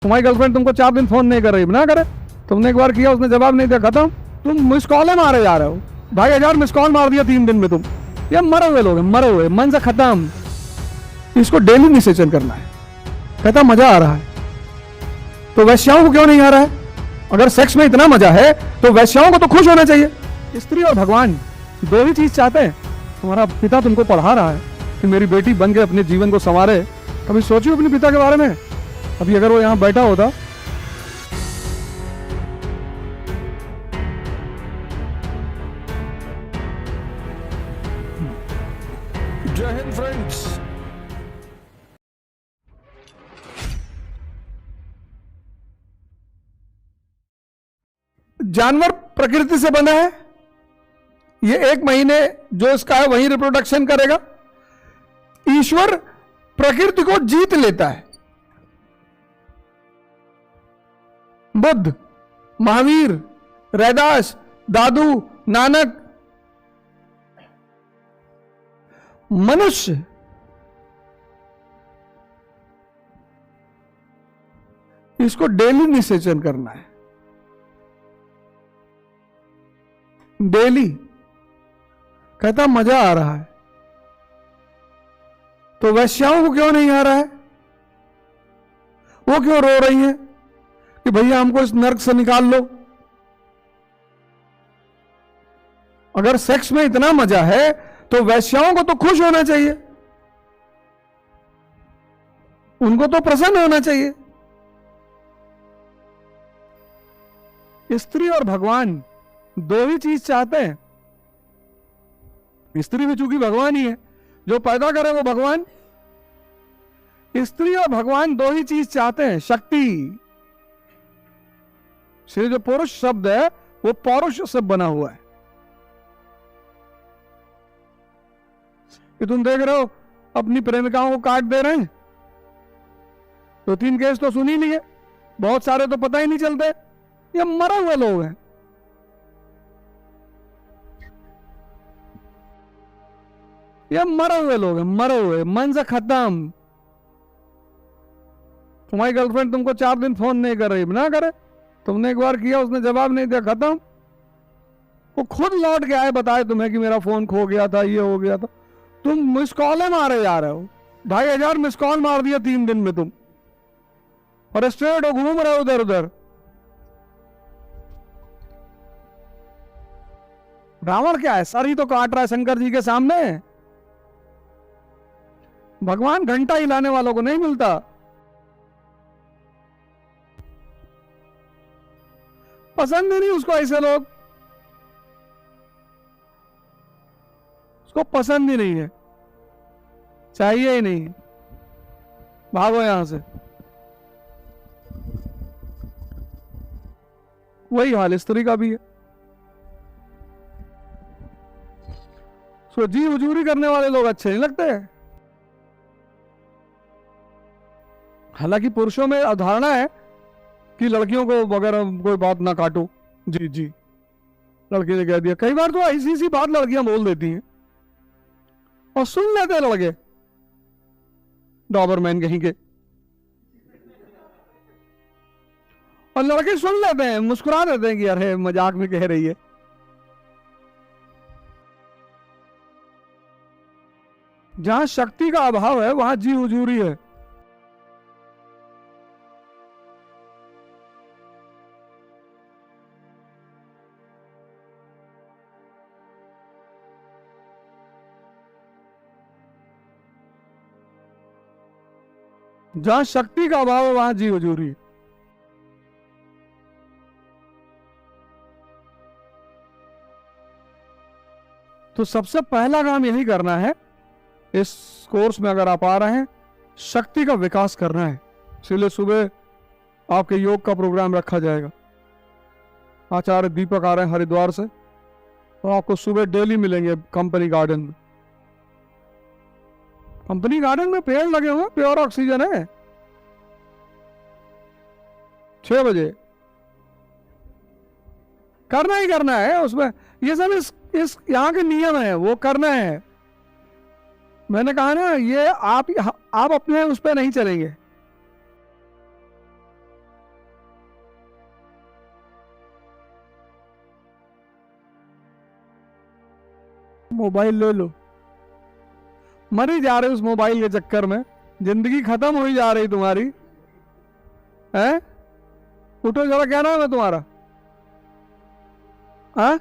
तुम्हारी गर्लफ्रेंड तुमको 4 दिन फोन नहीं कर रही, ना करे, तुमने एक बार किया उसने जवाब नहीं दिया, खत्म। तुम मिस कॉल मारे जा रहे हो, 2,500 मिस कॉल मार दिया 3 दिन में तुम। ये मरे हुए लोग हैं, मरे हुए, मन से खत्म। इसको डेली निषेचन करना है। कहता मजा आ रहा है तो वैश्याओं को क्यों नहीं आ रहा है? अगर सेक्स में इतना मजा है तो वैश्याओं को तो खुश होना चाहिए। स्त्री और भगवान दो ही चीज चाहते हैं। तुम्हारा पिता तुमको पढ़ा रहा है कि मेरी बेटी बन के अपने जीवन को संवारे। कभी सोचियो अपने पिता के बारे में? अभी अगर वो यहां बैठा होता, जय हिंद फ्रेंड्स। जानवर प्रकृति से बना है, ये 1 महीने जो इसका है वही रिप्रोडक्शन करेगा। ईश्वर प्रकृति को जीत लेता है। बुद्ध, महावीर, रैदास, दादू, नानक, मनुष्य इसको डेली निषेचन करना है, डेली। कहता मजा आ रहा है तो वैश्याओं को क्यों नहीं आ रहा है? वो क्यों रो रही हैं कि भैया हमको इस नर्क से निकाल लो? अगर सेक्स में इतना मजा है तो वैश्याओं को तो खुश होना चाहिए, उनको तो प्रसन्न होना चाहिए। स्त्री और भगवान दो ही चीज चाहते हैं। स्त्री भी चूंकि भगवान ही है, जो पैदा करे वो भगवान। स्त्री और भगवान दो ही चीज चाहते हैं, शक्ति। इसलिए जो पुरुष शब्द है वो पौरुष से बना हुआ है। कि तुम देख रहे हो अपनी प्रेमिकाओं को काट दे रहे हैं, 2-3 केस तो सुन ही लिए, बहुत सारे तो पता ही नहीं चलते। ये मरे हुए लोग हैं। ये मरे हुए लोग हैं, मरे हुए, मन से खत्म। तुम्हारी गर्लफ्रेंड तुमको 4 दिन फोन नहीं कर रही, ना करे, तुमने एक बार किया उसने जवाब नहीं दिया, खत्म। वो खुद लौट के आए बताए तुम्हें कि मेरा फोन खो गया था, ये हो गया था। तुम मिस कॉल मारे जा रहे हो, 2,500 मिस कॉल मार दिया 3 दिन में तुम, और स्ट्रेट हो घूम रहे हो उधर उधर। रावण क्या है, सर ही तो काट रहा है शंकर जी के सामने। भगवान घंटा हिलाने वालों को नहीं मिलता। पसंद ही नहीं उसको ऐसे लोग, उसको पसंद ही नहीं है, चाहिए ही नहीं। भागो यहां से। वही हाल स्त्री का भी है। सो जी हुजूरी करने वाले लोग अच्छे नहीं लगते। हालांकि पुरुषों में अवधारणा है कि लड़कियों को वगैरह कोई बात ना काटो। जी जी, लड़के ने कह दिया। कई बार तो ऐसी सी बात लड़कियां बोल देती हैं और सुन लेते हैं लड़के, डॉबरमैन कहीं के। और लड़के सुन लेते हैं, मुस्कुरा देते हैं कि अरे मजाक में कह रही है। जहां शक्ति का अभाव है वहां जी हुजूरी है। जहां शक्ति का अभाव है वहां जी हुजूरी। तो सबसे पहला काम यही करना है, इस कोर्स में अगर आप आ रहे हैं, शक्ति का विकास करना है। इसलिए सुबह आपके योग का प्रोग्राम रखा जाएगा। आचार्य दीपक आ रहे हैं हरिद्वार से, तो आपको सुबह डेली मिलेंगे कंपनी गार्डन में। कंपनी गार्डन में पेड़ लगे हुए, प्योर ऑक्सीजन है। 6 बजे करना ही करना है उसमें। ये सब इस यहाँ के नियम है, वो करना है। मैंने कहा ना, ये आप अपने उस पर नहीं चलेंगे। मोबाइल ले लो, मर ही जा रहे उस मोबाइल के चक्कर में, जिंदगी खत्म हो ही जा रही तुम्हारी है। उठो जरा, क्या नाम है तुम्हारा? हाँ,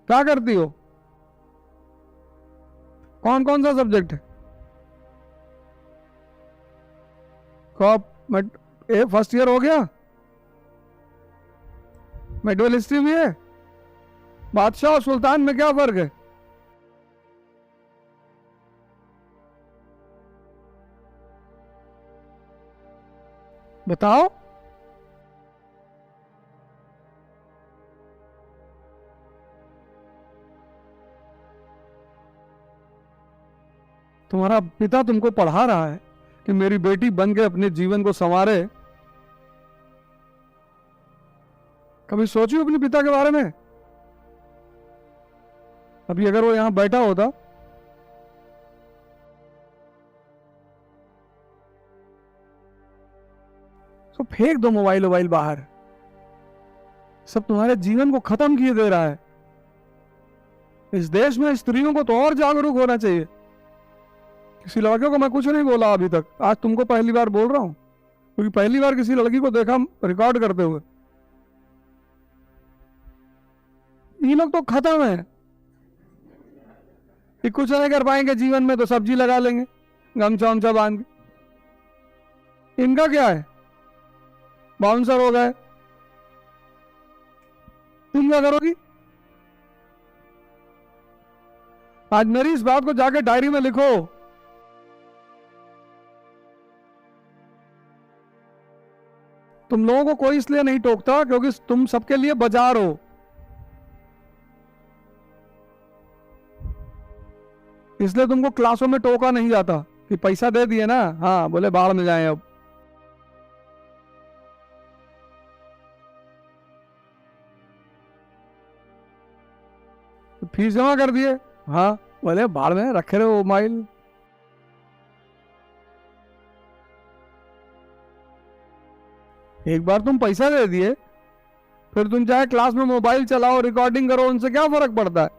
क्या करती हो? कौन कौन सा सब्जेक्ट है? कॉप फर्स्ट ईयर हो गया? मेडिकल हिस्ट्री भी है? बादशाह और सुल्तान में क्या फर्क है? बताओ। तुम्हारा पिता तुमको पढ़ा रहा है कि मेरी बेटी बन के अपने जीवन को संवारे। कभी सोची अपने पिता के बारे में? अभी अगर वो यहां बैठा होता तो फेंक दो मोबाइल वोबाइल बाहर। सब तुम्हारे जीवन को खत्म किए दे रहा है। इस देश में स्त्रियों को तो और जागरूक होना चाहिए। किसी लड़के को मैं कुछ नहीं बोला अभी तक, आज तुमको पहली बार बोल रहा हूं, क्योंकि पहली बार किसी लड़की को देखा रिकॉर्ड करते हुए। ये लोग तो खत्म है, कि कुछ नहीं कर पाएंगे जीवन में तो सब्जी लगा लेंगे गमछा वमछा बांध के। इनका क्या है, बाउंसर हो गए। तुम क्या करोगी? आज मेरी इस बात को जाके डायरी में लिखो। तुम लोगों को कोई इसलिए नहीं टोकता क्योंकि तुम सबके लिए बाजार हो। इसलिए तुमको क्लासों में टोका नहीं जाता कि पैसा दे दिए ना, हाँ बोले बाहर में जाएं अब। फीस जमा कर दिए, हाँ बोले बाहर में रखे रहे मोबाइल। एक बार तुम पैसा दे दिए, फिर तुम चाहे क्लास में मोबाइल चलाओ, रिकॉर्डिंग करो, उनसे क्या फर्क पड़ता है।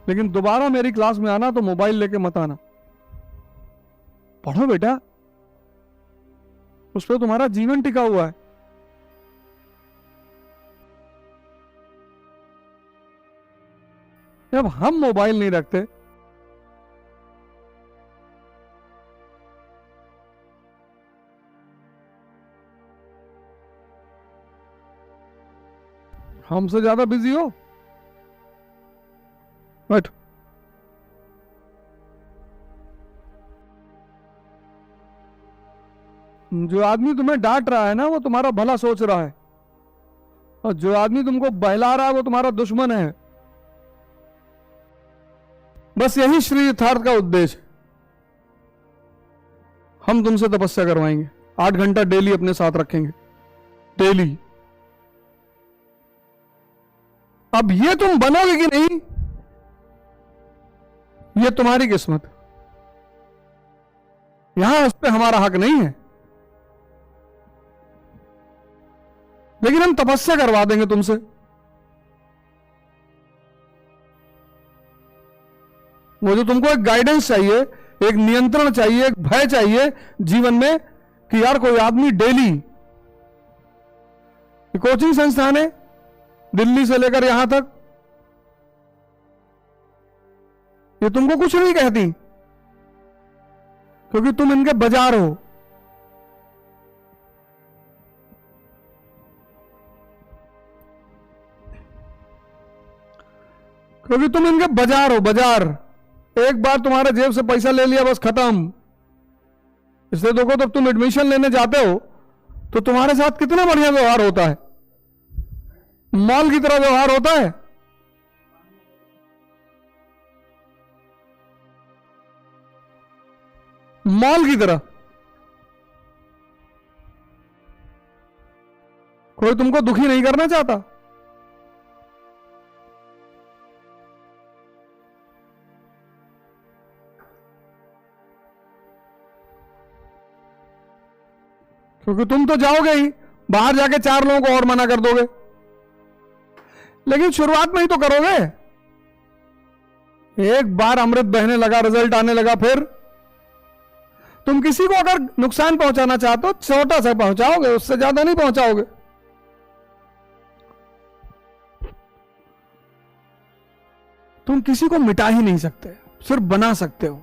लेकिन दोबारा मेरी क्लास में आना तो मोबाइल लेके मत आना। पढ़ो बेटा, उस पर तुम्हारा जीवन टिका हुआ है। जब हम मोबाइल नहीं रखते, हमसे ज्यादा बिजी हो। बैठ। जो आदमी तुम्हें डांट रहा है ना, वो तुम्हारा भला सोच रहा है, और जो आदमी तुमको बहला रहा है वो तुम्हारा दुश्मन है। बस यही श्री यथार्थ का उद्देश्य। हम तुमसे तपस्या करवाएंगे, 8 घंटा डेली अपने साथ रखेंगे, डेली। अब ये तुम बनोगे कि नहीं, ये तुम्हारी किस्मत। यहां उस पर हमारा हक नहीं है, लेकिन हम तपस्या करवा देंगे तुमसे। वो जो तुमको एक गाइडेंस चाहिए, एक नियंत्रण चाहिए, एक भय चाहिए जीवन में कि यार कोई आदमी डेली, कोचिंग संस्थान है दिल्ली से लेकर यहां तक, ये तुमको कुछ नहीं कहती क्योंकि तुम इनके बाजार हो। क्योंकि तुम इनके बाजार हो, बाजार। एक बार तुम्हारे जेब से पैसा ले लिया बस खत्म। इसलिए देखो, जब तुम एडमिशन लेने जाते हो तो तुम्हारे साथ कितना बढ़िया व्यवहार होता है, मॉल की तरह व्यवहार होता है। मॉल की तरह। कोई तुमको दुखी नहीं करना चाहता। क्योंकि तुम तो जाओगे ही, बाहर जाके 4 लोगों को और मना कर दोगे। लेकिन शुरुआत में ही तो करोगे। एक बार अमृत बहने लगा, रिजल्ट आने लगा, फिर तुम किसी को अगर नुकसान पहुंचाना चाहते हो छोटा सा पहुंचाओगे, उससे ज्यादा नहीं पहुंचाओगे। तुम किसी को मिटा ही नहीं सकते, सिर्फ बना सकते हो।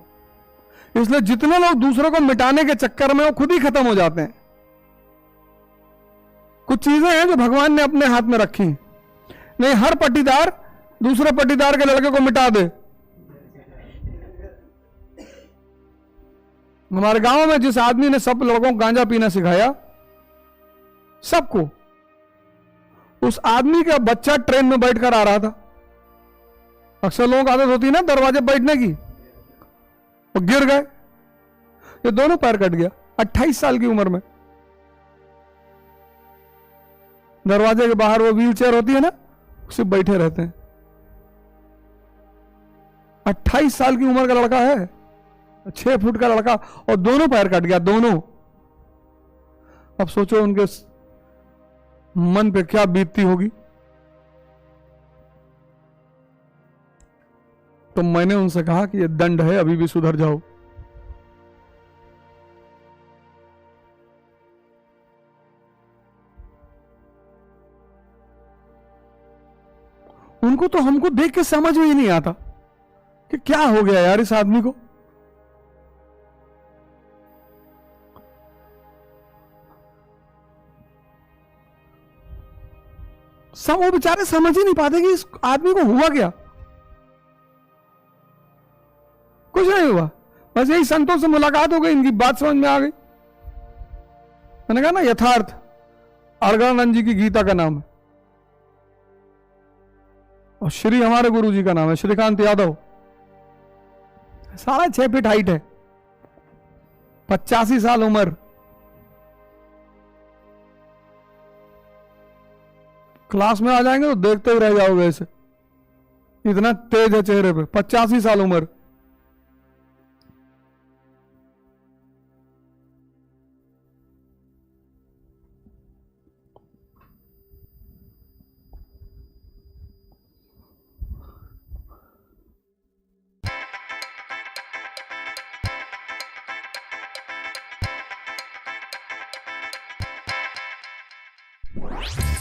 इसलिए जितने लोग दूसरों को मिटाने के चक्कर में वो खुद ही खत्म हो जाते हैं। कुछ चीजें हैं जो भगवान ने अपने हाथ में रखी। नहीं हर पट्टीदार दूसरे पट्टीदार के लड़के को मिटा दे। हमारे गांव में जिस आदमी ने सब लोगों को गांजा पीना सिखाया, सबको, उस आदमी का बच्चा ट्रेन में बैठकर आ रहा था। अक्सर लोगों की आदत होती है ना दरवाजे बैठने की, वो गिर गए, ये दोनों पैर कट गया 28 साल की उम्र में। दरवाजे के बाहर वो व्हील चेयर होती है ना, उसे बैठे रहते हैं। 28 साल की उम्र का लड़का है, 6 फुट का लड़का, और दोनों पैर कट गया, दोनों। अब सोचो उनके मन पे क्या बीतती होगी। तो मैंने उनसे कहा कि ये दंड है, अभी भी सुधर जाओ। उनको तो हमको देख के समझ में ही नहीं आता कि क्या हो गया यार इस आदमी को। सब वो बेचारे समझ ही नहीं पाते कि इस आदमी को हुआ क्या। कुछ नहीं हुआ, बस यही संतों से मुलाकात हो गई, इनकी बात समझ में आ गई। मैंने कहा ना यथार्थ, अलगनानंद जी की गीता का नाम है, और श्री हमारे गुरु जी का नाम है श्रीकांत यादव। 6.5 फीट हाइट है, 85 साल उम्र। क्लास में आ जाएंगे तो देखते ही रह जाओगे ऐसे, इतना तेज है चेहरे पे, 85 साल उम्र। What?